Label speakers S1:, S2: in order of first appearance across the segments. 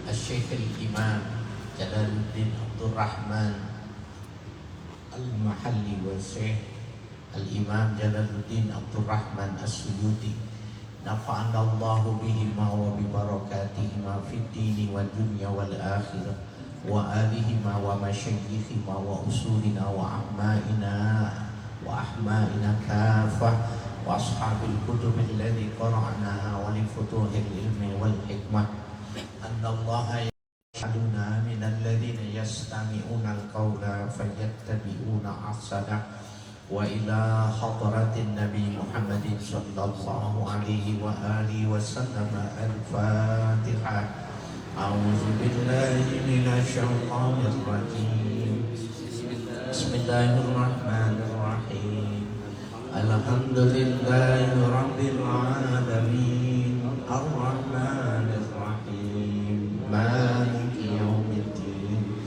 S1: Al-Syekh Al-Imam Jalaluddin Abdul Rahman Al-Mahalli wa Syekh Al-Imam Jalaluddin Abdul Rahman As-Suyuti nafa'ana Allahu bihima wa bibarakatihima fid dini wal dunya wal akhirah wa alihima wa masyayikhima wa usulina wa ahma'ina kafah wa ashabil kutubil ladzi qara'naha wa li futuhil ilmi wal hikmah annallaha ya'laduna minal ladzina yastami'una al-qawla fayattabi'una ahsana wa ila hadratin Nabi Muhammadin sallallahu alaihi wa alihi wa sallam al-Fatihah. A'udzu billahi minasy syaithanir rajim. Bismillahirrahmanirrahim. Alhamdulillahi rabbil alamin. Ar-Rahmanir Rahim. Maliki yaumiddin.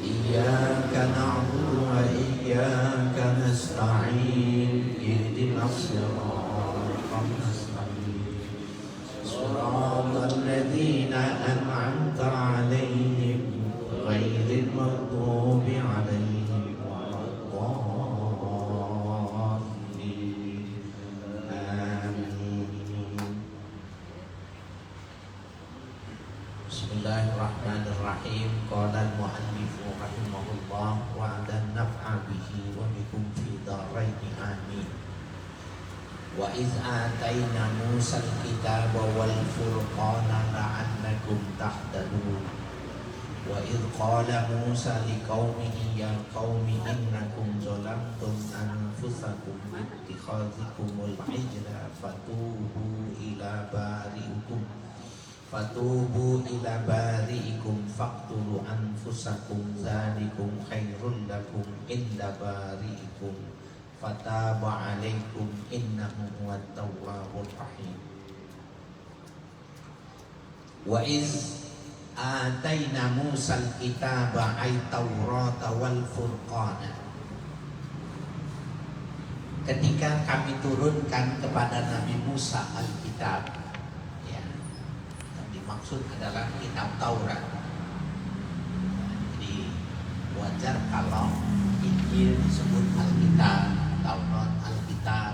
S1: Iyyaka na'budu wa iyyaka nasta'in. Ihdinas siratal mustaqim. Shiratal ladzina an'amta 'alaihim ghairil maghdubi 'alaihim waladdallin. Amin. Bismillahirrahmanirrahim. Qala al-mu'allif rahimahullah wa 'ala naf'a bihi wa bikum fi daraini amin. Wa iz atayna Musa al-kitaba wal furqana la'allakum tahtadun. Wa iz qala Musa liqaumihi ya qaumi innakum zalamtum anfusakum bi ittikhadzikumul ijla fatubu ila bari'ikum faqtulu anfusakum dzalikum khairul lakum inda bari'ikum fataba 'alaikum innahu huwat tawwabur rahim. Wa iz ataina Musal kitaba ay Taurata wal Furqana. Ketika kami turunkan kepada Nabi Musa Alkitab, ya, yang dimaksud adalah kitab Taurat. Jadi wajar kalau Injil disebut Alkitab, Taurat Alkitab,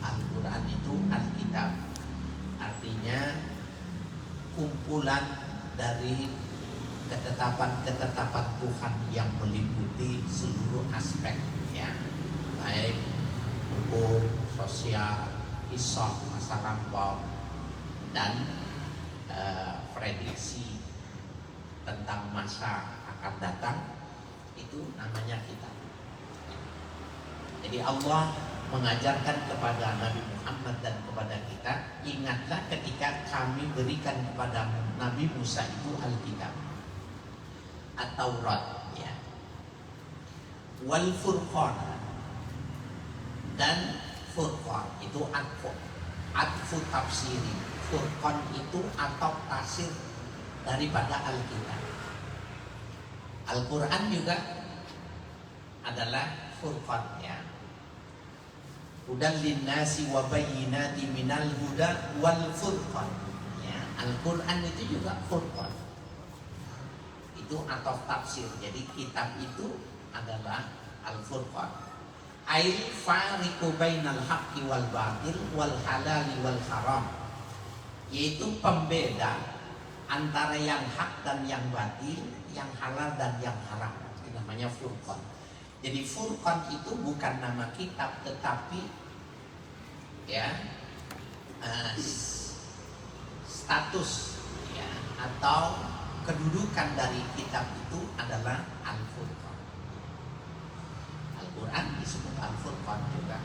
S1: Al-Quran itu Alkitab. Artinya kumpulan dari ketetapan-ketetapan Tuhan yang meliputi seluruh aspek, ya, baik hukum, sosial, hisab, masa lampau, dan prediksi tentang masa akan datang, itu namanya kitab. Jadi Allah mengajarkan kepada Nabi Muhammad dan kepada kita, ingatlah ketika kami berikan kepada Nabi Musa itu Alkitab, At-Taurat, ya, wal Furqan, dan Furqan itu atfu tafsiri. Furqan itu atau tafsir daripada Alkitab. Al-Quran juga adalah Furqan, ya. Hudan linnasi wa bayyinati minal huda wal furqan, ya. Al-Quran itu juga Furqan, itu atau tafsir. Jadi kitab itu adalah Al-Furqan. Ail fariqu bainal haqqi wal batil wal halali wal haram, yaitu pembeda antara yang hak dan yang batil, yang halal dan yang haram. Itu namanya Furqan. Jadi Furqan itu bukan nama kitab, tetapi, ya, status, ya, atau kedudukan dari kitab itu adalah Al-Furqan. Al-Quran disebut Al-Furqan juga.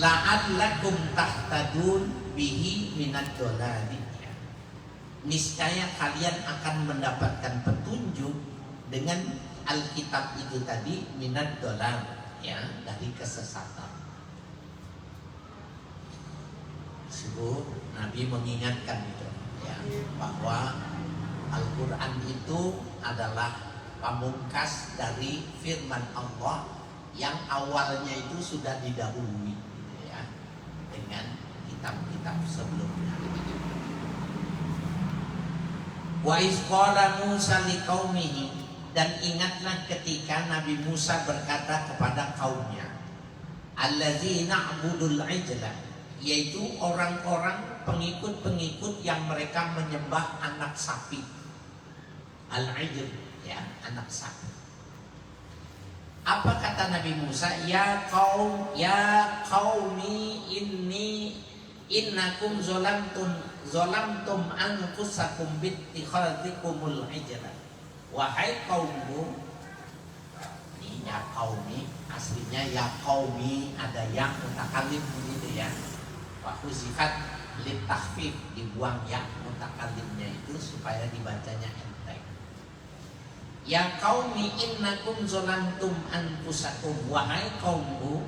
S1: La'allakum tahtadun bihi minad dolali. Niscaya kalian akan mendapatkan petunjuk dengan Alkitab itu tadi, minad dolal, ya, dari kesesatan. Sebab Nabi mengingatkan itu, ya, bahwa Al-Quran itu adalah pamungkas dari firman Allah yang awalnya itu sudah didahului, ya, dengan kitab-kitab sebelumnya. Wa iz qala Musa liqaumihi, dan ingatlah ketika Nabi Musa berkata kepada kaumnya, alladzina na'budul ijla, yaitu orang-orang pengikut-pengikut yang mereka menyembah anak sapi. Al-ijl, ya, anak sapi. Apa kata Nabi Musa? Ya qaumi innakum zolamtum anfusakum bittikhadikumul ijla. Wahai kaumku, ini ya qaumi, aslinya ya qaumi, ada yang mutakallim begitu ya. Wa huzifat litahfif, dibuang ya mutakallimnya itu supaya dibacanya enteng. Ya qaumi innakum zolamtum anfusakum, wahai kaumku,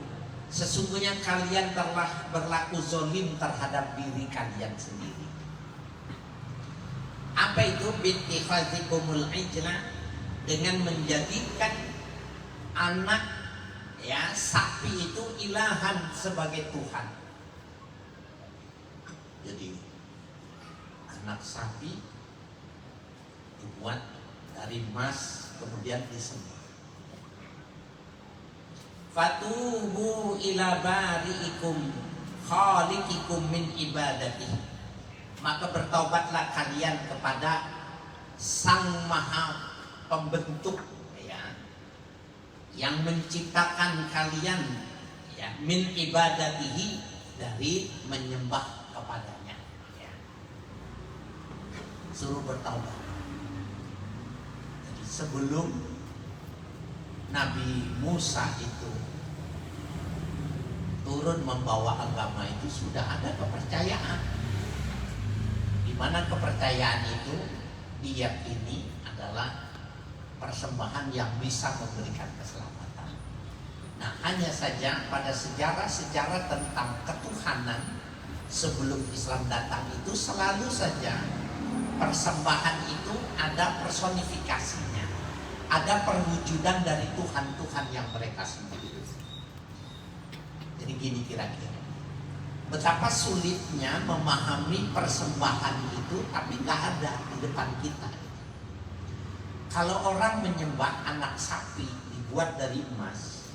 S1: sesungguhnya kalian telah berlaku zolim terhadap diri kalian sendiri. Apa itu bittikhadikumul ijla? Dengan menjadikan anak, ya, sapi itu ilahan sebagai Tuhan. Jadi anak sapi dibuat dari emas kemudian disembah. Fatubu ila bari'ikum khaliqikum min ibadatihi, maka bertaubatlah kalian kepada Sang Maha Pembentuk, ya, yang menciptakan kalian, ya, min ibadatihi, dari menyembah kepadanya, ya. Suruh bertaubat. Jadi sebelum Nabi Musa itu turun membawa agama itu sudah ada kepercayaan, di mana kepercayaan itu diyakini adalah persembahan yang bisa memberikan keselamatan. Nah, hanya saja pada sejarah-sejarah tentang ketuhanan sebelum Islam datang itu selalu saja persembahan itu ada personifikasinya, ada perwujudan dari Tuhan-Tuhan yang mereka sendiri. Jadi gini kira-kira, betapa sulitnya memahami persembahan itu, tapi nggak ada di depan kita. Kalau orang menyembah anak sapi dibuat dari emas,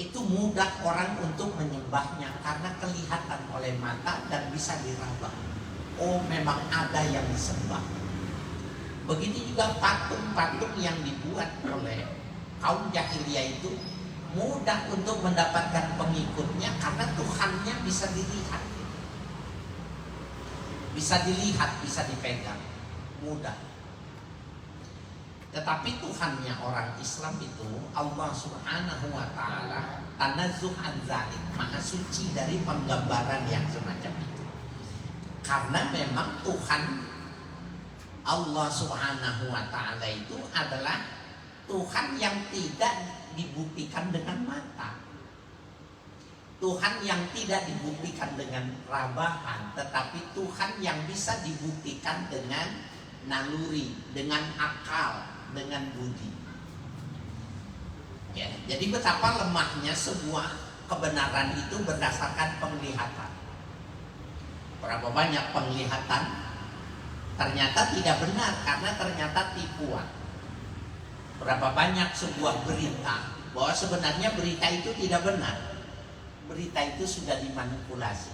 S1: itu mudah orang untuk menyembahnya karena kelihatan oleh mata dan bisa diraba. Oh, memang ada yang disembah. Begitu juga patung-patung yang dibuat oleh kaum jahiliyah itu mudah untuk mendapatkan pengikutnya karena Tuhannya bisa dilihat. Bisa dilihat, bisa dipegang, mudah. Tetapi Tuhannya orang Islam itu Allah Subhanahu wa ta'ala tanazzuh an zalik, maha suci dari penggambaran yang semacam itu. Karena memang Tuhan Allah Subhanahu wa ta'ala itu adalah Tuhan yang tidak dibuktikan dengan mata, Tuhan yang tidak dibuktikan dengan rabahan, tetapi Tuhan yang bisa dibuktikan dengan naluri, dengan akal, dengan budi. Ya, jadi betapa lemahnya sebuah kebenaran itu berdasarkan penglihatan. Berapa banyak penglihatan ternyata tidak benar karena ternyata tipuan. Berapa banyak sebuah berita bahwa sebenarnya berita itu tidak benar, berita itu sudah dimanipulasi.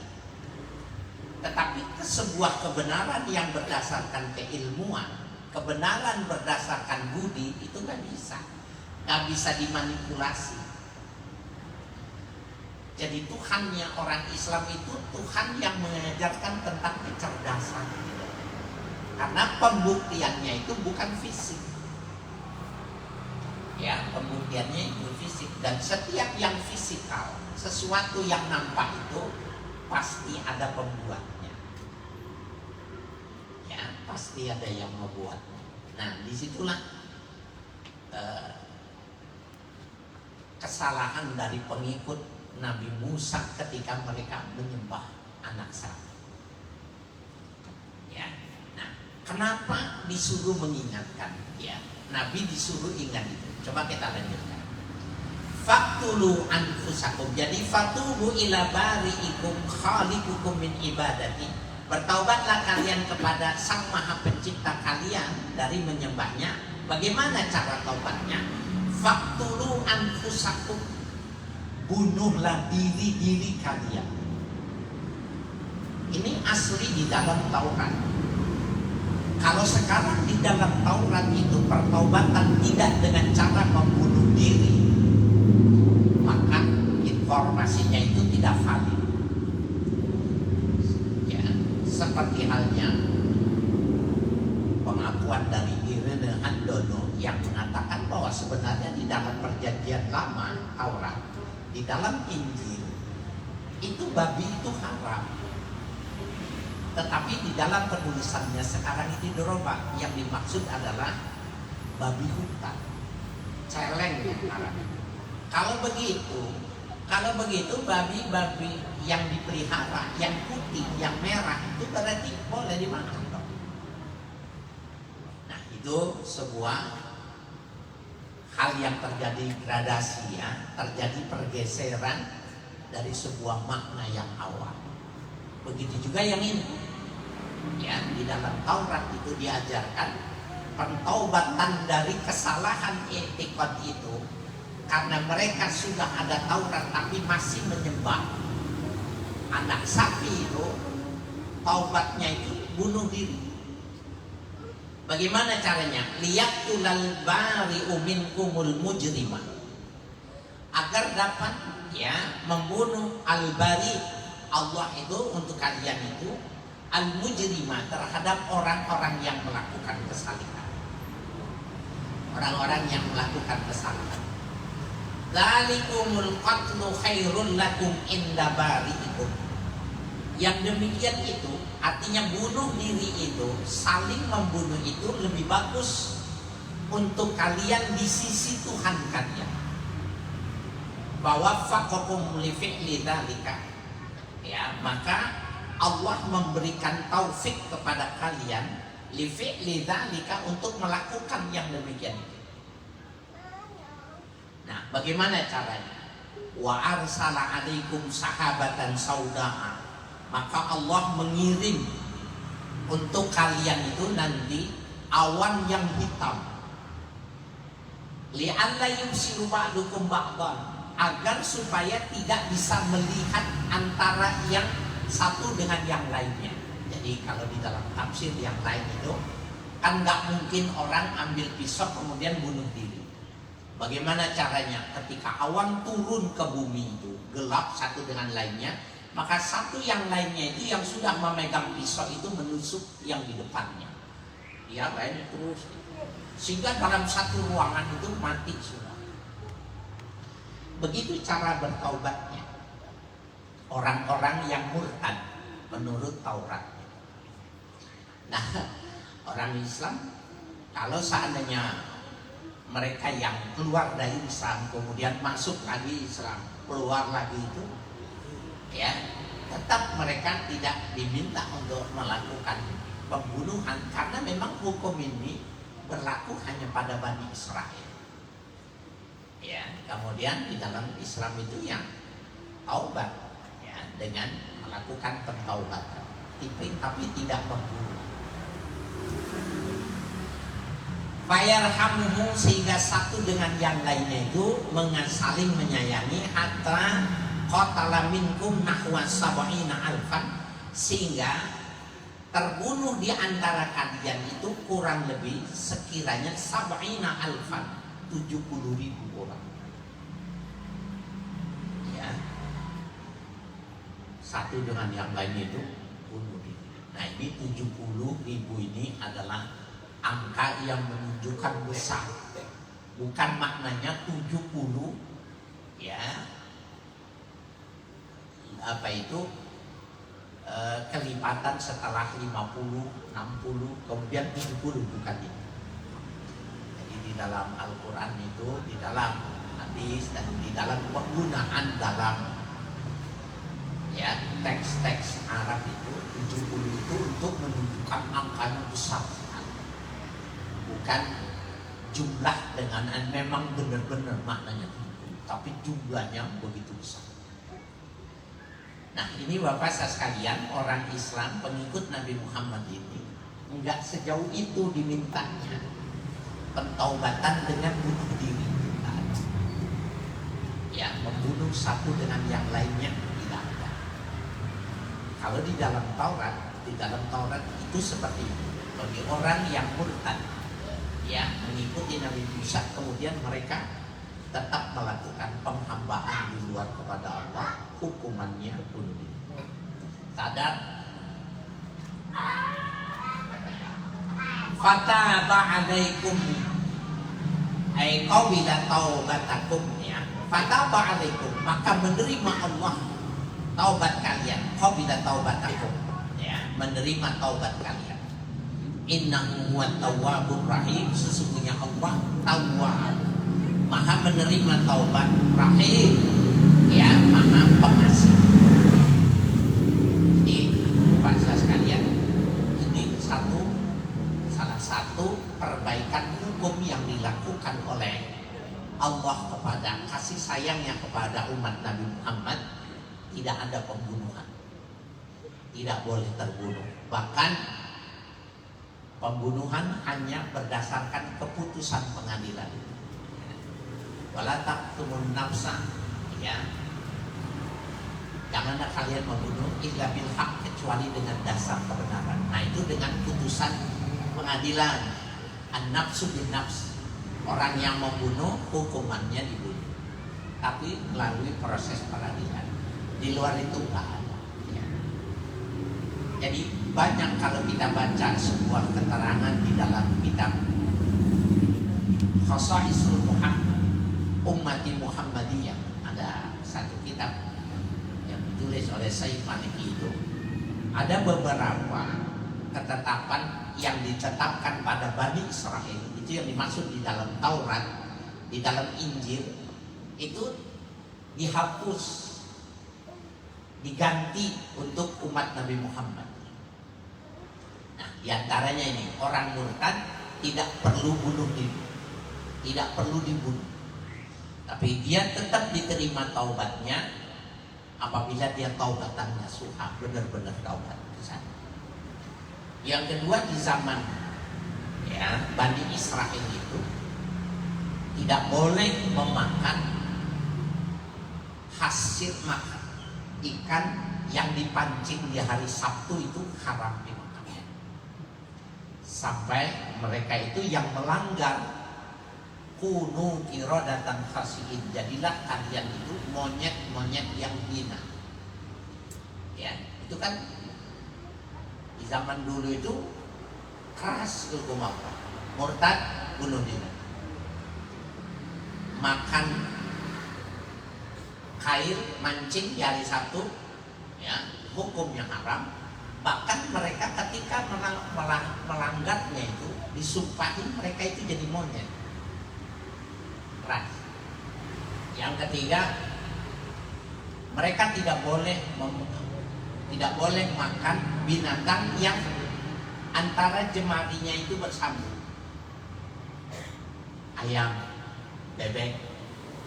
S1: Tetapi sebuah kebenaran yang berdasarkan keilmuan, kebenaran berdasarkan budi, itu nggak bisa dimanipulasi. Jadi Tuhannya orang Islam itu Tuhan yang mengajarkan tentang kecerdasan, karena pembuktiannya itu bukan fisik. Ya, pembuktiannya itu fisik, dan setiap yang fisikal, sesuatu yang nampak itu pasti ada pembuatnya. Ya, pasti ada yang membuatnya. Nah, disitulah kesalahan dari pengikut Nabi Musa ketika mereka menyembah anak sapi. Ya, nah, kenapa disuruh mengingatkan? Ya, Nabi disuruh ingat itu. Coba kita lanjutkan. Faktulu anfusakum. Jadi fatubu ila bari'ikum khaliqukum min ibadati. bertaubatlah kalian kepada Sang Maha Pencipta kalian dari menyembahnya. Bagaimana cara taubatnya? Faktulu anfusakum, bunuhlah diri-diri kalian. Ini asli di dalam Taurat. Kalau sekarang di dalam Taurat itu pertaubatan tidak dengan cara membunuh diri, maka informasinya itu tidak valid. Ya, seperti halnya pengakuan dari Irene Handono yang mengatakan bahwa sebenarnya di dalam Perjanjian Lama Taurat, di dalam Injil itu babi itu haram, tetapi di dalam penulisannya sekarang itu dirubah. Yang dimaksud adalah babi hutan, celeng yang haram. Kalau begitu babi-babi yang dipelihara, yang putih, yang merah itu berarti boleh dimakan dong. Nah, itu sebuah hal yang terjadi gradasi, ya, terjadi pergeseran dari sebuah makna yang awal. Begitu juga yang ini, ya, di dalam Taurat itu diajarkan pertaubatan dari kesalahan etikot itu. Karena mereka sudah ada Taurat tapi masih menyembah anak sapi itu, taubatnya itu bunuh diri. Bagaimana caranya? Liyaqtulal bari'u minkumul mujrimah, agar dapat, ya, membunuh al-bari, Allah itu untuk kalian itu, al-mujrimah, terhadap orang-orang yang melakukan kesalahan. Orang-orang yang melakukan kesalahan. Dzalikumul qatlu khairul lakum inda bari'ikum. Yang demikian itu artinya bunuh diri itu, saling membunuh itu lebih bagus untuk kalian di sisi Tuhan kalian. Bahwa faqakum li fi'li dzalika. Ya, maka Allah memberikan taufik kepada kalian li fi'li dzalika, untuk melakukan yang demikian itu. Nah, bagaimana caranya? Wa arsala alaikum sahabatan sauda'a, maka Allah mengirim untuk kalian itu nanti awan yang hitam. Li'alla yubsiru ba'dukum ba'dan, agar supaya tidak bisa melihat antara yang satu dengan yang lainnya. Jadi kalau di dalam tafsir yang lain itu kan nggak mungkin orang ambil pisau kemudian bunuh diri. Bagaimana caranya? Ketika awan turun ke bumi itu gelap satu dengan lainnya, maka satu yang lainnya itu yang sudah memegang pisau itu menusuk yang di depannya. Ya, lainnya terus, sehingga dalam satu ruangan itu mati semua. Begitu cara bertaubatnya orang-orang yang murtad menurut Taurat. Nah, orang Islam kalau seandainya mereka yang keluar dari Islam kemudian masuk lagi Islam, keluar lagi itu, ya, tetap mereka tidak diminta untuk melakukan pembunuhan, karena memang hukum ini berlaku hanya pada Bani Israel. Ya, kemudian di dalam Islam itu yang taubat, ya, dengan melakukan pertaubatan, tapi tidak membunuh. Fayarhamuhu, sehingga satu dengan yang lainnya itu saling menyayangi, hatta qatala minkum nahwa sab'ina alfan, sehingga terbunuh di antara kalian itu kurang lebih sekiranya sab'ina alfan, 70.000 orang. Ya, satu dengan yang lainnya itu bunuh diri. Nah, ini 70.000 ini adalah angka yang menunjukkan besar, bukan maknanya 70, ya, apa itu kelipatan setelah 50, 60, kemudian 70, bukan itu. Jadi di dalam Al-Quran itu, di dalam hadis dan di dalam penggunaan dalam, ya, teks-teks Arab itu 70 itu untuk menunjukkan angkanya besar, bukan jumlah dengan memang benar-benar maknanya 70, tapi jumlahnya begitu besar. Nah ini Bapak sekalian, orang Islam pengikut Nabi Muhammad ini enggak sejauh itu dimintanya pentaubatan dengan bunuh diri. Ya, membunuh satu dengan yang lainnya tidak ada. Kalau di dalam Taurat itu seperti itu. Bagi orang yang murtad, ya mengikuti Nabi Musa, kemudian mereka tetap melakukan penghambaan di luar kepada Allah, hukumannya bunuh diri. Sadar? Fataba alaikum ay qabila taubatakum, ya. Fataba alaikum, maka menerima Allah taubat kalian. Qabila taubatakum, ya, menerima taubat kalian. Innahu huwat tawwabur rahim, sesungguhnya Allah Tawwab, Maha menerima taubat, Rahim, ya, Maha pengasih. Jadi bahasa sekalian, ini salah satu perbaikan hukum yang dilakukan oleh Allah kepada kasih sayangnya kepada umat Nabi Muhammad. Tidak ada pembunuhan, tidak boleh terbunuh. Bahkan pembunuhan hanya berdasarkan keputusan pengadilan. Wala taqtulun nafsa, ya. Janganlah kalian membunuh illa bil haq, kecuali dengan dasar kebenaran. Nah itu dengan putusan pengadilan. An-nafsu bin nafs, orang yang membunuh hukumannya dibunuh, tapi melalui proses pengadilan. Di luar itu enggak ada, ya. Jadi banyak kalau kita baca sebuah keterangan di dalam kitab Khasaisul Ummati Muhammadiyah, ada satu kitab yang ditulis oleh Sayyid Maliki, itu ada beberapa ketetapan yang ditetapkan pada Bani Israel, itu yang dimaksud di dalam Taurat, di dalam Injil, itu dihapus, diganti untuk umat Nabi Muhammad. Nah, diantaranya ini, orang murtad tidak perlu bunuh diri, tidak perlu dibunuh, tapi dia tetap diterima taubatnya apabila dia taubatannya suha, benar-benar taubat di sana. Yang kedua, di zaman, ya, Bani Israel itu tidak boleh memakan hasil makan ikan yang dipancing di hari Sabtu, itu haram dimakan. Sampai mereka itu yang melanggar, kunu qiradatan khasiin, jadilah kalian itu monyet-monyet yang hina. Ya, itu kan di zaman dulu itu keras hukum apa? Murtad bunuh diri. Makan kail mancing di hari Sabtu, ya, hukumnya haram. Bahkan mereka ketika melanggarnya itu disumpahin, mereka itu jadi monyet. Keras. Yang ketiga, mereka tidak boleh makan binatang yang antara jemarinya itu bersambung. Ayam, bebek,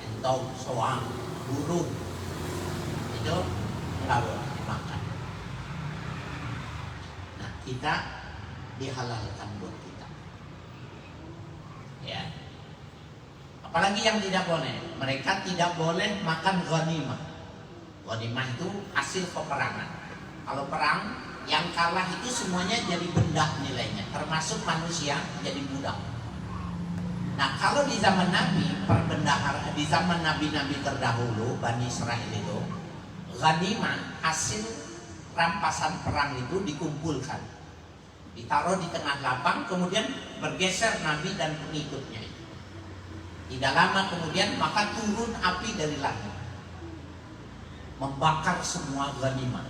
S1: entong, soang, burung, itu enggak boleh dimakan. Nah, kita dihalalkan buat kita, ya. Apalagi yang tidak boleh, mereka tidak boleh makan ghanimah. Ghanimah itu hasil peperangan. Kalau perang, yang kalah itu semuanya jadi benda nilainya, termasuk manusia jadi budak. Nah, kalau di zaman Nabi, di zaman Nabi-Nabi terdahulu, Bani Israel itu, ghanimah, hasil rampasan perang itu dikumpulkan, ditaruh di tengah lapang, kemudian bergeser Nabi dan pengikutnya. Tidak lama kemudian maka turun api dari langit, membakar semua ghanimah.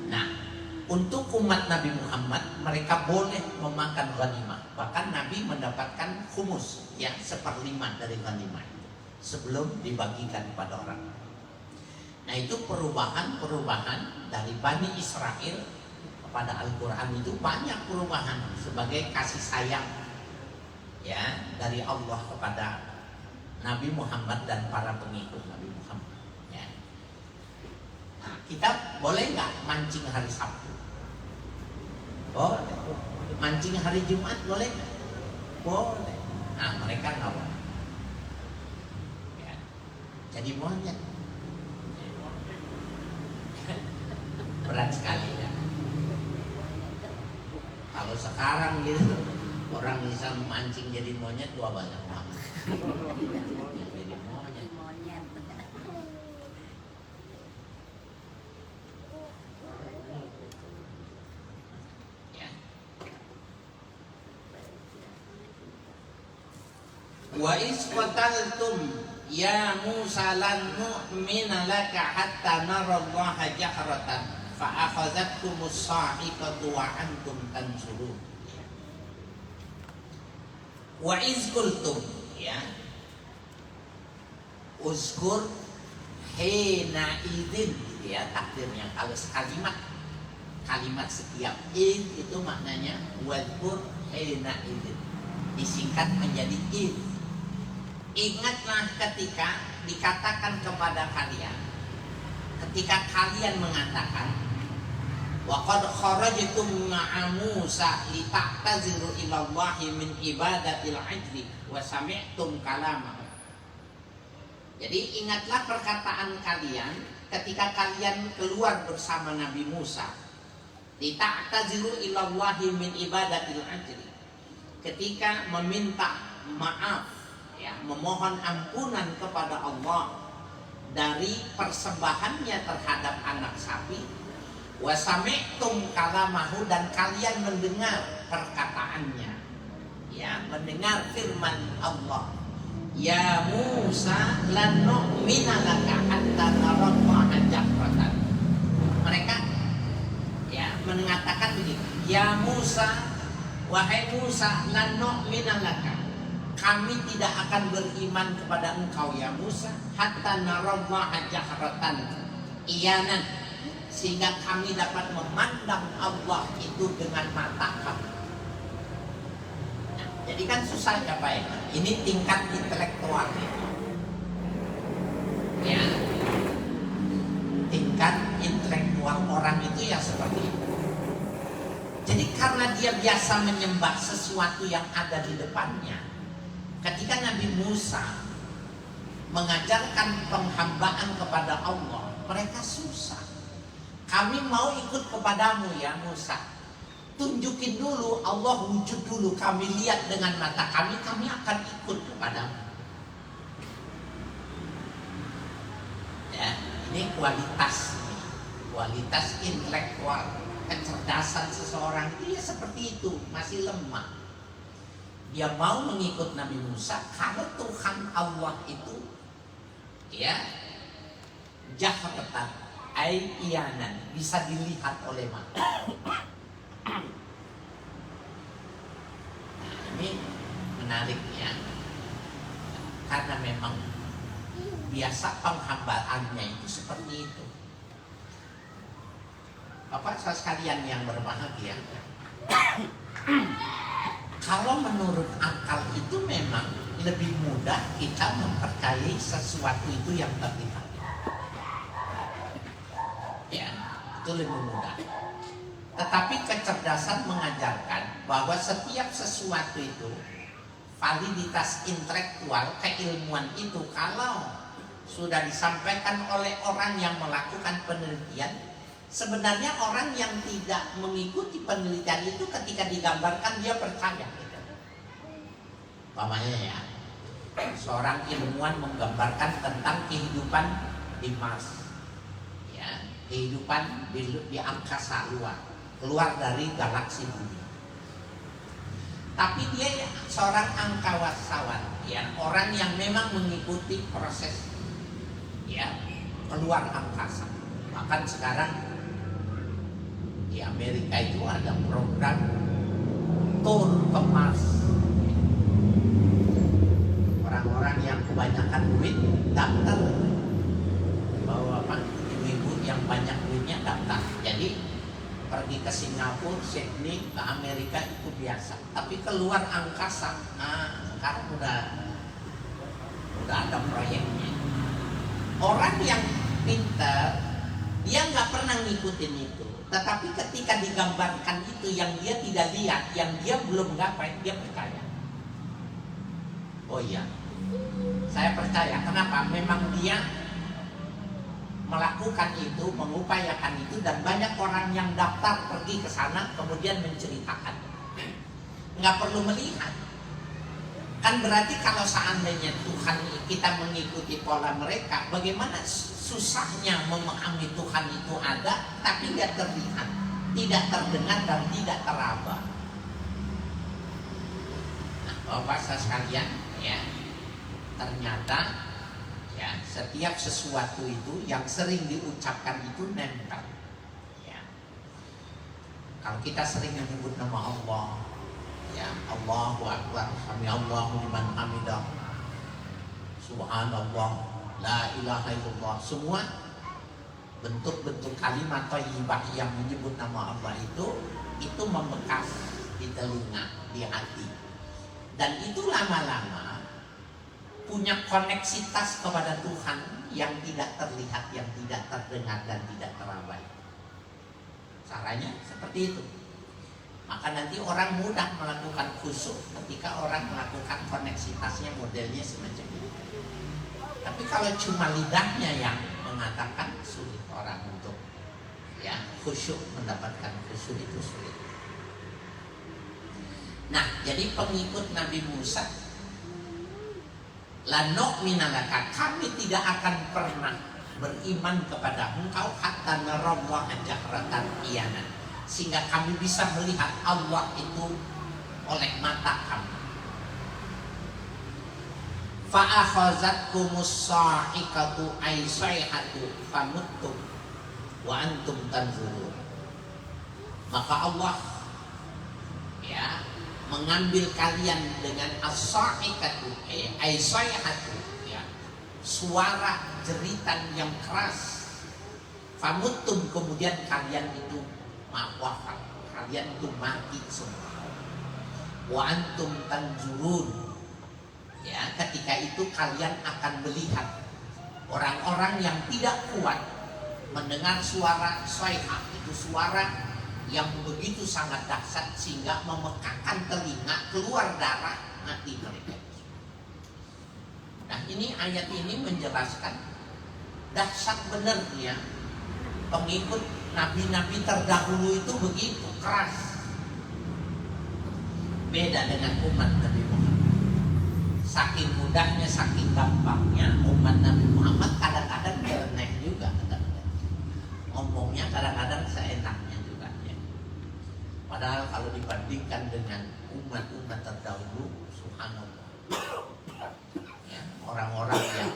S1: Nah, untuk umat Nabi Muhammad, mereka boleh memakan ghanimah. Bahkan Nabi mendapatkan khumus, ya, 1/5 dari ghanimah sebelum dibagikan kepada orang. Nah, itu perubahan dari Bani Israel kepada Al-Quran itu banyak perubahan sebagai kasih sayang, ya, dari Allah kepada Nabi Muhammad dan para pengikut Nabi Muhammad, ya. kita boleh nggak mancing hari Sabtu? Boleh. Mancing hari Jumat boleh nggak? Boleh. Nah, mereka nggak boleh. Ya. Jadi monyet. Berat sekali ya. Kalau sekarang gitu orang bisa memancing jadi monyet, dua banyak banget. Jadi monyet. Ya. Wa is qataltum ya Musa lan nu'mina laka hatta narallaha jahratan fa akhadhatkumus sa'iqatu wa antum tansurun. Wa iz qultum ya. Uzkur hina idin ya takdirnya. Kalau kalimat setiap id itu maknanya wadkur hina idin, disingkat menjadi id. Ingatlah ketika dikatakan kepada kalian, ketika kalian mengatakan wa qad kharajtum ma'a Musa lita'taziru ila Allah min ibadatil ajli wa sami'tum kalamahu. Jadi ingatlah perkataan kalian ketika kalian keluar bersama Nabi Musa, lita'taziru ila Allah min ibadatil ajli, ketika meminta maaf ya, memohon ampunan kepada Allah dari persembahannya terhadap anak sapi. Wasami'tum kalamahu, dan kalian mendengar perkataannya ya, mendengar firman Allah, ya Musa lan nu'mina laka hatta narallaha jahratan. Mereka ya mengatakan begitu, ya Musa, wahai Musa, lan nu'mina laka, kami tidak akan beriman kepada engkau ya Musa hatta narallaha jahratan iyanan, sehingga kami dapat memandang Allah itu dengan mata kami. Nah, jadi kan susah ya Pak ya. Ini tingkat intelektual ya. Tingkat intelektual orang itu ya seperti itu. Jadi karena dia biasa menyembah sesuatu yang ada di depannya, ketika Nabi Musa mengajarkan penghambaan kepada Allah, mereka susah. Kami mau ikut kepadamu ya Musa, tunjukin dulu Allah, wujud dulu, kami lihat dengan mata kami akan ikut kepadamu. Ya, ini kualitas intelektual, kecerdasan seseorang itu ya seperti itu, masih lemah. Dia mau mengikut Nabi Musa kalau Tuhan Allah itu ya jahratan, iyanan, bisa dilihat oleh mata. Nah, ini menarik ya, karena memang biasa penghambaannya itu seperti itu. Bapak saudara sekalian yang berbahagia, kalau menurut akal itu memang lebih mudah kita mempercayai sesuatu itu yang terlihat. Ya, itu lebih mudah. Tetapi kecerdasan mengajarkan bahwa setiap sesuatu itu, validitas intelektual, keilmuan itu kalau sudah disampaikan oleh orang yang melakukan penelitian, sebenarnya orang yang tidak mengikuti penelitian itu ketika digambarkan dia percaya. Umpamanya ya, seorang ilmuwan menggambarkan tentang kehidupan di Mars, ya, kehidupan di angkasa luar, keluar dari galaksi bumi. Tapi dia ya, seorang angkawasawan, ya, orang yang memang mengikuti proses ya keluar angkasa. Bahkan sekarang di Amerika itu ada program tour ke Mars. Orang-orang yang kebanyakan duit daftar, bahwa apa, ibu-ibu yang banyak duitnya daftar. Jadi pergi ke Singapura, Sydney, ke Amerika itu biasa. Tapi keluar angkasa, sekarang udah ada proyeknya. Orang yang pintar Dia nggak pernah ngikutin itu. Tetapi ketika digambarkan itu yang dia tidak lihat, yang dia belum gapai, dia percaya. Oh iya, saya percaya. Kenapa? Memang dia melakukan itu, mengupayakan itu, dan banyak orang yang daftar pergi ke sana kemudian menceritakan. Nggak perlu melihat. Kan berarti kalau seandainya Tuhan kita mengikuti pola mereka, bagaimana susahnya memahami Tuhan itu ada, tapi tidak terlihat, tidak terdengar, dan tidak teraba. Nah, Bapak sekalian, ya, ternyata ya setiap sesuatu itu yang sering diucapkan itu nempel. Ya. Kalau kita sering menyebut nama Allah, ya, Allahu Akbar, Sami Allahu liman hamidah, Subhanallah, La ilaha illallah, semua bentuk-bentuk kalimat thayyibah yang menyebut nama Allah itu membekas di telinga, di hati. Dan itu lama-lama punya koneksitas kepada Tuhan yang tidak terlihat, yang tidak terdengar, dan tidak teraba. Caranya seperti itu. Maka nanti orang mudah melakukan khusyuk ketika orang melakukan koneksitasnya modelnya semacam itu. Tapi kalau cuma lidahnya yang mengatakan, sulit orang untuk ya khusyuk, mendapatkan khusyuk itu sulit. Nah, jadi pengikut Nabi Musa, la nu'mina laka, kami tidak akan pernah beriman kepada engkau hatta narallaha jahratan iyana, sehingga kami bisa melihat Allah itu oleh mata kami. Fa'akhazatkumus sa'iqatu ay sayhatu famuttum wa antum tanzurun. Maka Allah ya mengambil kalian dengan as-sa'iqatu ay sayhatu, ya, suara jeritan yang keras. Famuttum, kemudian kalian itu wafat, kalian itu mati semua. Wa antum tanzurun, ya, ketika itu kalian akan melihat orang-orang yang tidak kuat mendengar suara sayhah, itu suara yang begitu sangat dahsyat sehingga memekakkan telinga, keluar darah, mati mereka. Nah, ini ayat ini menjelaskan dahsyat benar ya, pengikut nabi-nabi terdahulu itu begitu keras. Beda dengan umat Nabi Muhammad. Saking mudahnya, saking gampangnya umat Nabi Muhammad kadang-kadang nyeleneh juga, kadang-kadang ngomongnya kadang-kadang seenaknya juga ya. Padahal kalau dibandingkan dengan umat-umat terdahulu, subhanallah ya, orang-orang yang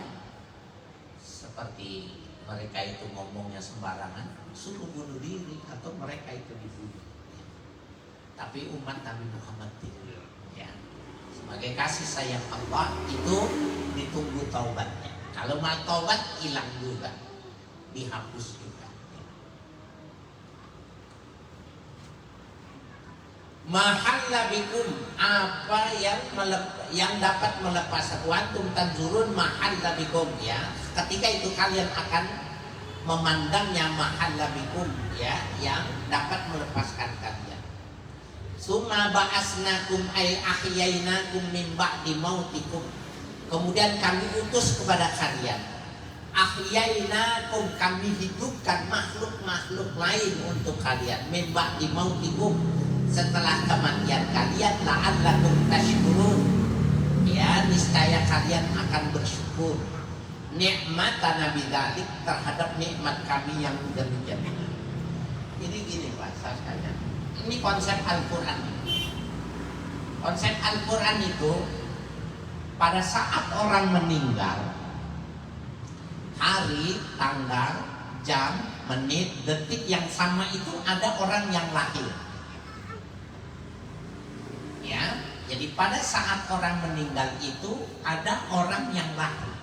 S1: seperti mereka itu ngomongnya sembarangan, suruh bunuh diri atau mereka itu dibunuh ya. Tapi umat Nabi Muhammad tidak ya. Sebagai kasih sayang Allah itu ditunggu taubatnya. Kalau mau taubat hilang juga, dihapus juga. Mahalla bikum, apa yang dapat melepas wantum tanzurun mahalla bikum ya. Ketika itu kalian akan memandangnya mahalla bikum ya, yang dapat melepaskan kalian. Summa ba'asnakum ay ahyainakum min ba'di mautikum. Kemudian kami utus kepada kalian. Ahyainakum, kami hidupkan makhluk-makhluk lain untuk kalian. Min ba'di mautikum, setelah kematian kalian, la'allakum tashkurun. Ya, niscaya kalian akan bersyukur. Nikmatana bidzalik, terhadap nikmat kami yang demikian. Ini gini Pak, saya. Ini konsep Al-Quran. Konsep Al-Quran itu pada saat orang meninggal, hari, tanggal, jam, menit, detik yang sama itu ada orang yang lahir. Ya, jadi pada saat orang meninggal itu ada orang yang lahir.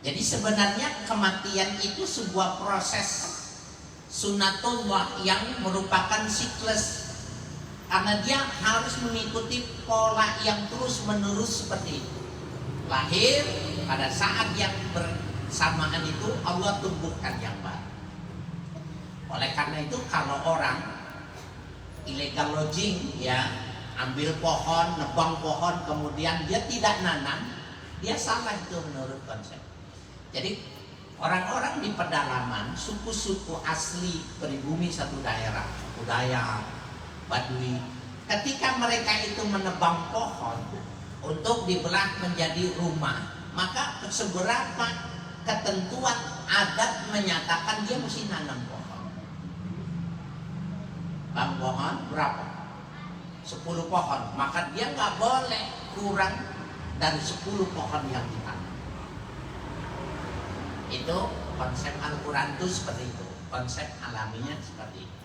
S1: Jadi sebenarnya kematian itu sebuah proses sunatullah yang merupakan siklus, karena dia harus mengikuti pola yang terus menerus seperti itu. Lahir, pada saat yang bersamaan itu Allah tumbuhkan yang baru. Oleh karena itu kalau orang illegal logging ya, ambil pohon, nebang pohon, kemudian dia tidak nanam, dia salah itu menurut konsep. Jadi orang-orang di pedalaman, suku-suku asli pribumi satu daerah, suku Dayak, Baduy, ketika mereka itu menebang pohon untuk dibelah menjadi rumah, maka seberapa ketentuan adat menyatakan dia mesti nanam pohon. Bang pohon berapa? 10 pohon, maka dia nggak boleh kurang dari 10 pohon yang ditanam. Itu konsep Al-Quran itu seperti itu, konsep alaminya seperti itu.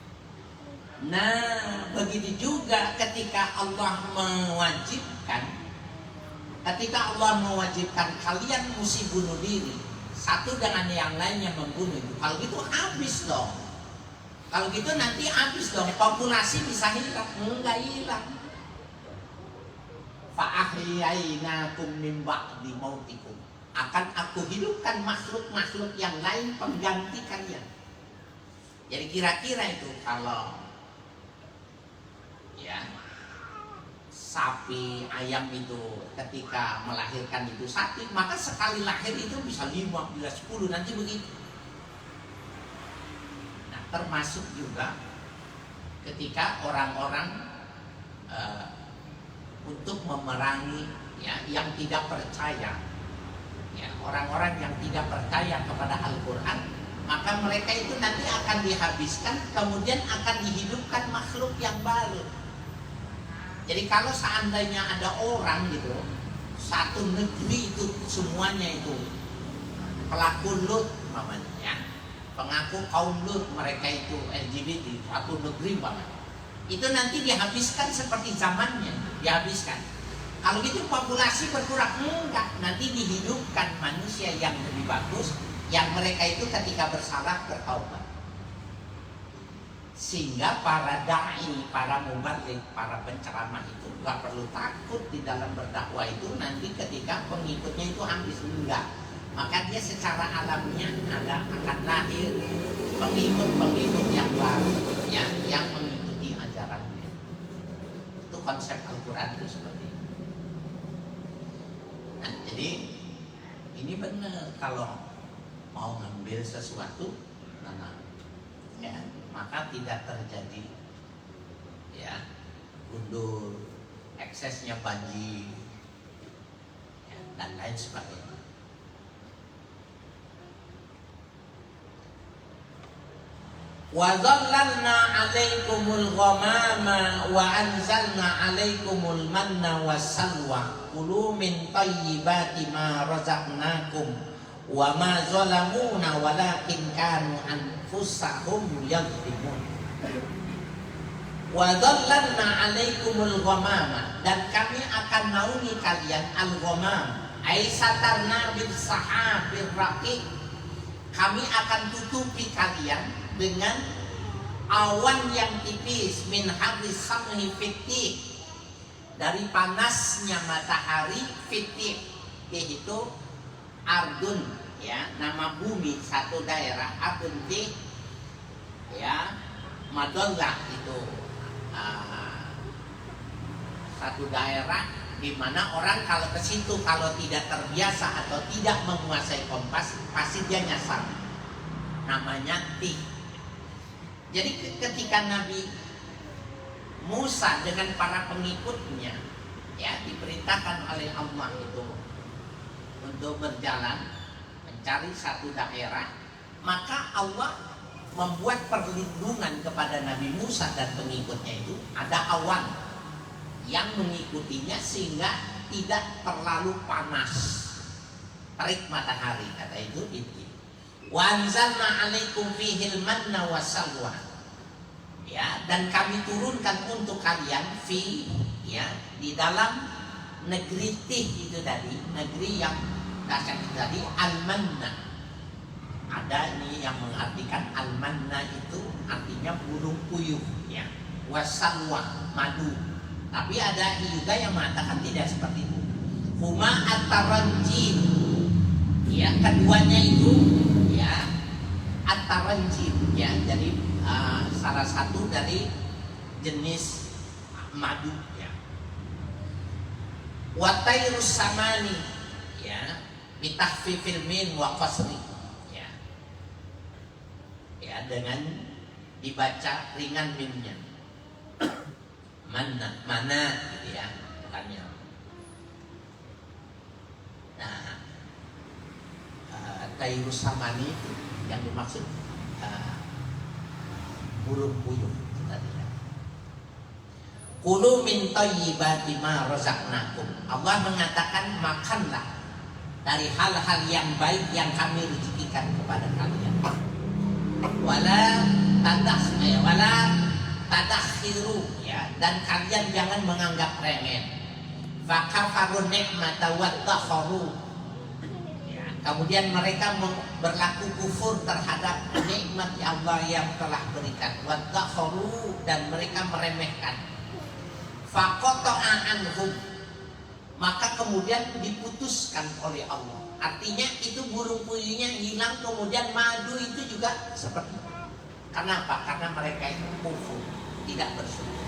S1: Nah, begitu juga ketika Allah mewajibkan kalian mesti bunuh diri, satu dengan yang lainnya membunuh itu. Kalau gitu habis dong. Kalau gitu nanti habis dong, populasi bisa hilang. Enggak hilang. Fa'ahyainakum min ba'di mautikum. Akan aku hidupkan makhluk-makhluk yang lain pengganti kalian. Jadi kira-kira itu kalau ya sapi, ayam itu ketika melahirkan itu sapi, maka sekali lahir itu bisa 5, bisa 10, nanti begitu. Nah, termasuk juga ketika orang-orang untuk memerangi ya yang tidak percaya, ya orang-orang yang tidak percaya kepada Al-Quran, maka mereka itu nanti akan dihabiskan, kemudian akan dihidupkan makhluk yang baru. Jadi kalau seandainya ada orang gitu, satu negeri itu semuanya itu pelaku Lut namanya ya, pengaku kaum Lut, mereka itu LGBT, satu negeri banget, itu nanti dihabiskan seperti zamannya, dihabiskan. Kalau gitu populasi berkurang, enggak, nanti dihidupkan manusia yang lebih bagus, yang mereka itu ketika bersalah bertaubat. Sehingga para da'i, para mubalik, para penceramah itu gak perlu takut di dalam berdakwah itu nanti ketika pengikutnya itu habis, enggak. Maka dia secara alamiah akan lahir pengikut-pengikut yang baru ya, yang mengikuti ajarannya. Itu konsep Al-Quran itu seperti itu. Nah, jadi ini benar, kalau mau ngambil sesuatu, ya, maka tidak terjadi ya gundul, eksesnya banjir ya, dan lain sebagainya. Wa dhallalna 'alaikumul ghamama wa anzalna 'alaikumul manna wassalwa kulu min thayyibati ma razaqnakum wa ma zalamuna walakin kanu anfusahum yadhlimun. Wa dhallalna 'alaikumul ghamama, dan kami akan naungi kalian al-ghamam, ai satarna bil sahabir raqiq. Kami akan tutupi kalian dengan awan yang tipis, min habis samhi fitih, dari panasnya matahari. Fitih yaitu ardun ya, nama bumi satu daerah. Ardun ya, madallah itu satu daerah di mana orang kalau ke situ kalau tidak terbiasa atau tidak menguasai kompas pasti dia nyasar. Namanya tih. Jadi ketika Nabi Musa dengan para pengikutnya ya diperintahkan oleh Allah itu untuk berjalan mencari satu daerah, maka Allah membuat perlindungan kepada Nabi Musa dan pengikutnya itu, ada awan yang mengikutinya sehingga tidak terlalu panas terik matahari, kata itu inti. Wa anzalna 'alaikum fihil manna wassalwa, ya, dan kami turunkan untuk kalian ya, di dalam negeri tih itu tadi, negeri yang dahsyat itu tadi, al-manna. Ada ini yang mengartikan al-manna itu artinya burung puyuh ya, wassalwa madu. Tapi ada juga yang mengatakan tidak seperti itu. Huma at-taranjim, ya, keduanya itu ya at-taranjim ya, jadi salah satu dari jenis madu ya. Wa tayrus samani ya, bitahfifil min wa qasri ya. Ya, dengan dibaca ringan mimnya. Mana gitu ya, bukannya. Nah, tayrus samani itu yang dimaksud burung puyuh tadi ya. Kulu min thayyibati ma razaqnakum. Allah mengatakan makanlah dari hal-hal yang baik yang kami rezekikan kepada kalian. Wala tadakhiru ya, dan kalian jangan menganggap remeh. Fakafaru nikmata wattakharu. Ya, kemudian mereka berlaku kufur terhadap nikmat Allah yang telah berikan. Wattakharu, dan mereka meremehkan. Faqata'a anhum, maka kemudian diputuskan oleh Allah. Artinya itu burung puyuhnya hilang, kemudian madu itu juga seperti itu. Kenapa? Karena mereka itu kufur, tidak bersyukur.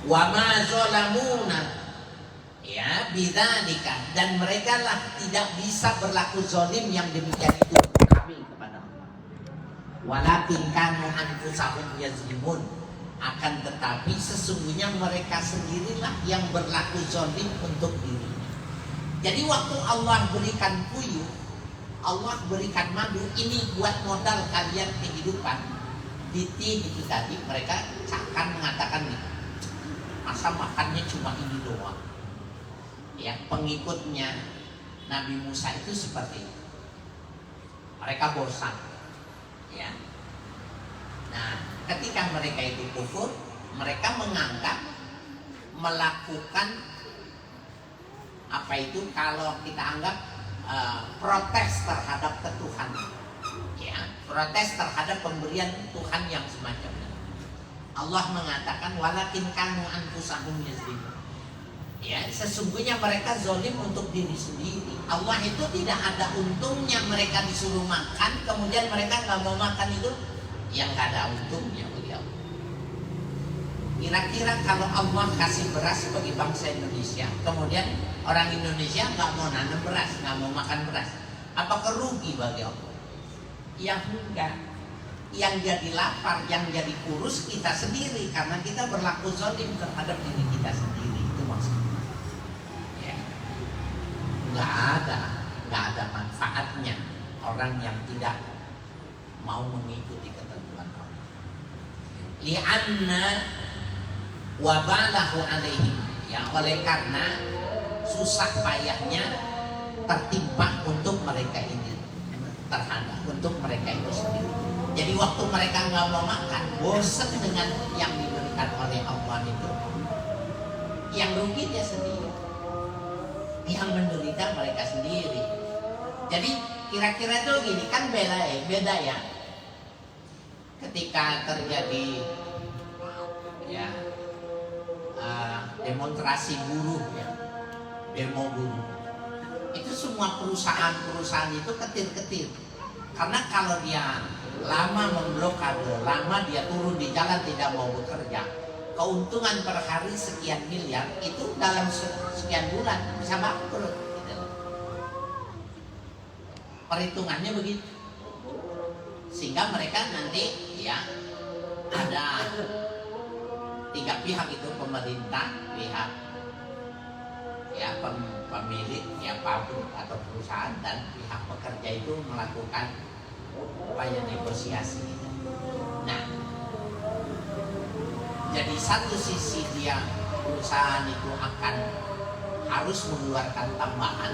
S1: Wa ma zalamuna ya bidzalika, dan mereka lah tidak bisa berlaku zalim yang demikian itu kami kepada Allah. Walakin kanu anfusahum yazlimun, akan tetapi sesungguhnya mereka sendirilah yang berlaku zalim untuk dirinya. Jadi waktu Allah berikan puyuh, Allah berikan madu, ini buat modal kalian kehidupan. Diti itu tadi mereka akan mengatakan nih, masa makannya cuma ini doang. Ya, pengikutnya Nabi Musa itu seperti itu. Mereka bosan. Ya. Nah, ketika mereka itu kufur, mereka menganggap melakukan apa itu, kalau kita anggap protes terhadap ketuhanan, ya, protes terhadap pemberian Tuhan yang semacam ini. Allah mengatakan walakin kanu anfusahum yazlimun. Ya, sesungguhnya mereka zalim untuk diri sendiri. Allah itu tidak ada untungnya mereka disuruh makan, kemudian mereka nggak mau makan, itu yang nggak ada untungnya bagi Allah. Kira-kira kalau Allah kasih beras bagi bangsa Indonesia, kemudian orang Indonesia nggak mau nanam beras, nggak mau makan beras, apakah rugi bagi Allah? Yang enggak. Yang jadi lapar, yang jadi kurus kita sendiri, karena kita berlaku zalim terhadap diri kita sendiri. Itu maksudnya. Ya. Nggak ada manfaatnya orang yang tidak mau mengikuti ketentuan Allah. Li'anna wabalahu alaihim, ya, oleh karena susah payahnya tertimpa untuk mereka ini, terhadap untuk mereka itu sendiri. Jadi waktu mereka nggak mau makan, bosan dengan yang diberikan oleh Allah itu, yang rugi dia sendiri, yang menderita mereka sendiri. Jadi kira-kira itu gini kan, beda ya. Ketika terjadi ya demonstrasi buruh ya, demo buruh, itu semua perusahaan itu ketir-ketir, karena kalau dia lama memblokade, lama dia turun di jalan tidak mau bekerja, keuntungan per hari sekian miliar, itu dalam sekian bulan bisa bangkrut gitu. Perhitungannya begitu, sehingga mereka nanti ya ada tiga pihak itu, pemerintah, pihak ya pemilik ya pabrik atau perusahaan, dan pihak pekerja itu melakukan upaya negosiasi. Nah, jadi satu sisi dia perusahaan itu akan harus mengeluarkan tambahan,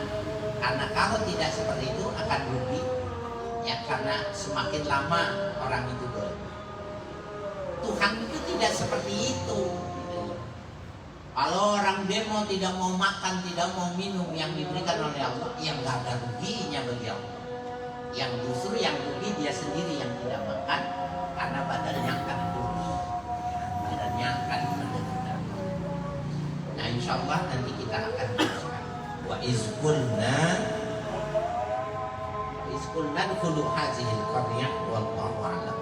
S1: karena kalau tidak seperti itu akan rugi ya, karena semakin lama orang itu Tuhan itu tidak seperti itu. Kalau orang demo tidak mau makan, tidak mau minum yang diberikan oleh Allah, yang gak ada ruginya bagi Allah. Yang justru yang rugi dia sendiri yang tidak makan, karena badannya akan kurus, ya, badannya akan menderita. Nah, insya Allah nanti kita akan baca wa izkulna dkhulu hazihil qaryah wallahu a'lam.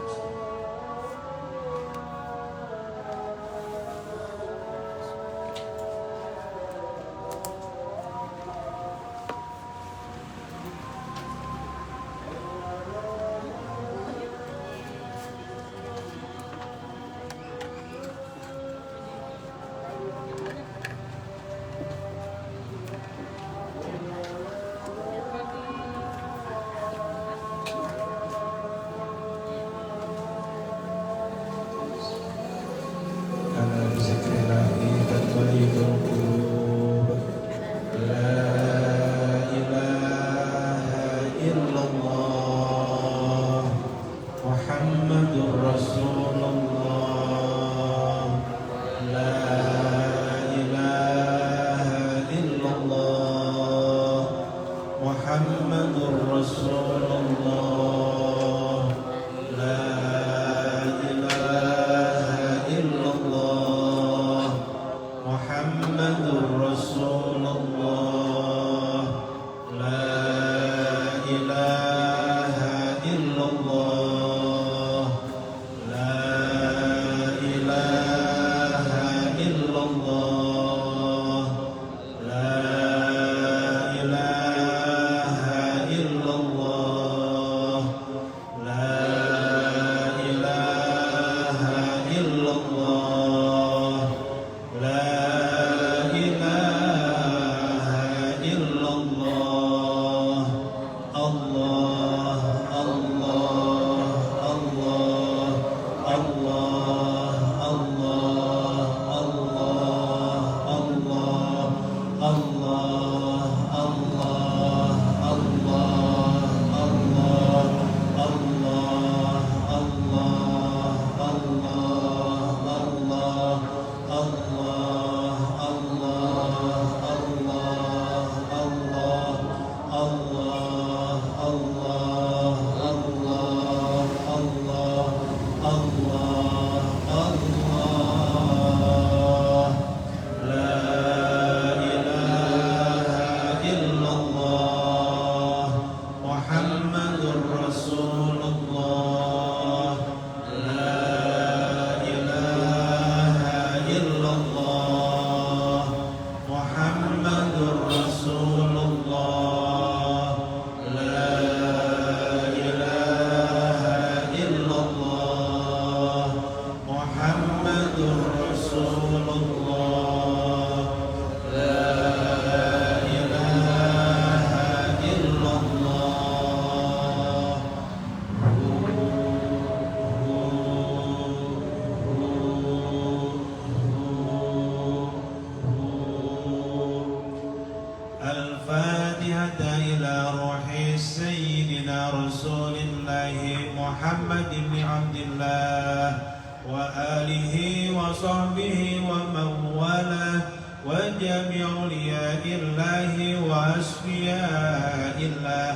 S2: وآله وصحبه ومن والاه وجميع أولياء الله وأصفياء الله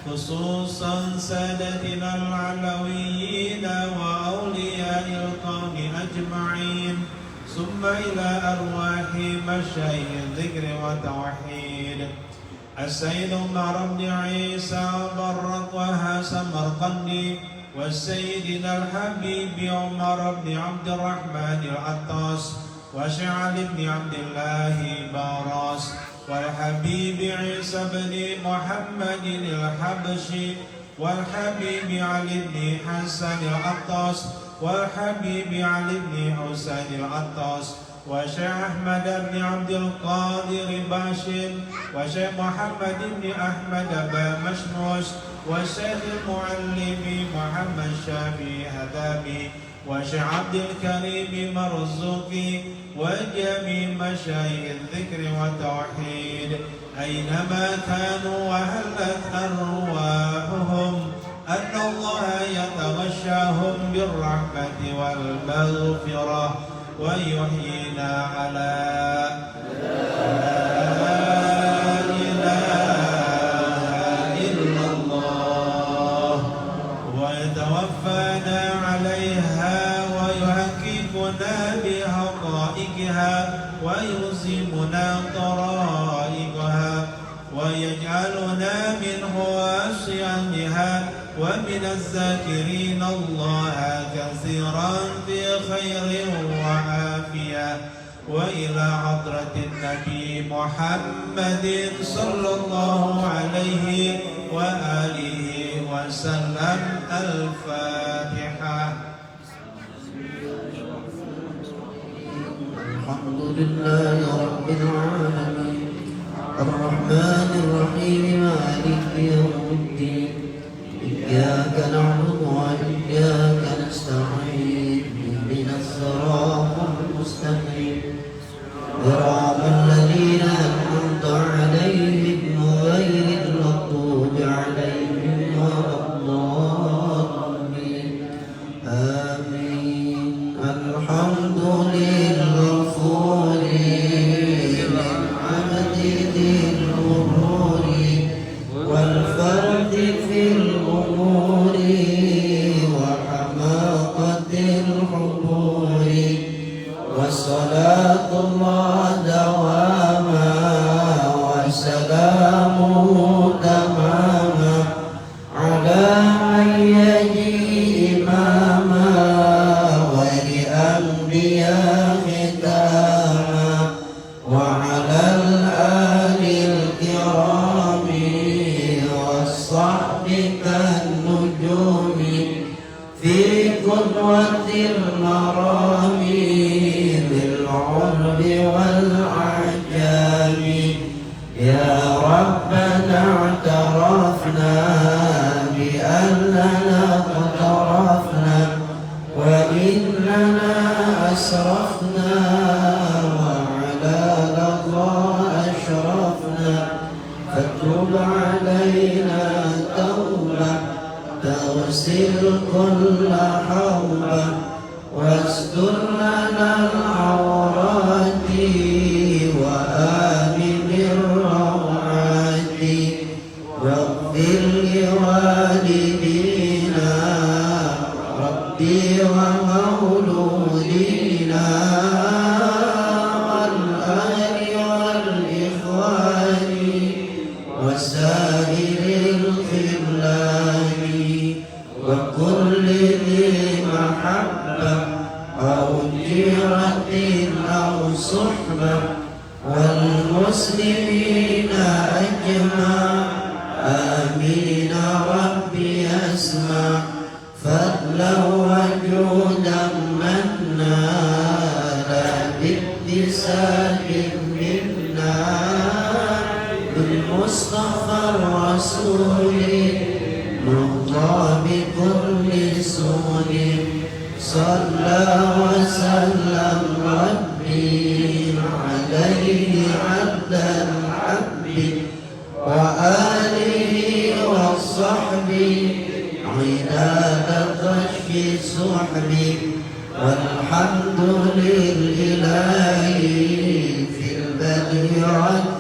S2: خصوصا سادتنا العلويين وأولياء القوم أجمعين ثم إلى أرواح مشايخ الذكر والتوحيد السيد عمر بن عيسى برق وسمرقندي والسيدنا الحبيب عمر بن عبد الرحمن العطاس وشعل بن عبد الله باراس والحبيب عيسى بن محمد الحبشي والحبيب علي بن حسن العطاس والحبيب علي بن حسين العطاس وشيخ أحمد بن عبد القادر باشر وشيخ محمد بن أحمد بامشموش والشيخ المعلم محمد شافي هدامي وشيخ عبد الكريم مرزوقي وجميع مشايخ الذكر والتوحيد أينما كانوا وهلت أرواحهم أن الله يتغشاهم بالرحمة والمغفرة ويحيينا على لا إله إلا الله ويتوفانا عليها ويحققنا بحقائقها ويلزمنا طرائقها ويجعلنا من أصيانها ومن الذاكرين الله كثيرا في خير وعافية وإلى حضرة النبي محمد صلى الله عليه وآله وسلم الفاتحة.
S3: الحمد لله رب العالمين الرحمن الرحيم مالك يوم الدين إياك نعبد وإياك نستعين اهدنا الصراط المستقيم صراط الذين أنعمت عليهم غير المغضوب عليهم ولا الضالين آمين. الحمد للغفور للعبد ذي الغرور والفرد في الأمور وحماقة الحضور والصلاة الله دواما وسلامه تماما على من يجي إماما ولأنبياء ختاما وعلى الآل الكرام والصحب كالنجوم في قدوة المرام بالعرب والعجام يا ربنا اعترفنا بأننا اقترفنا وإننا أسرفنا وعلى الله أشرفنا فتب علينا توبة تغسل كل حوبة واستر لنا العورات وآمن الروعات واغفر لوالدينا ربي ومولودينا والأهل والإخوان وسائر الخلان وكل ذي محبة أو جيرة أو صحبة والمسلمين أجمع آمين ربي أسمع فضلا وجودا منا لا باتساق منا بالمصطفى الرسول نرضى بكل سول صلى وسلم ربي عليه عبد الحب وآله وصحبه عناد كشف سحب والحمد لله في البديعة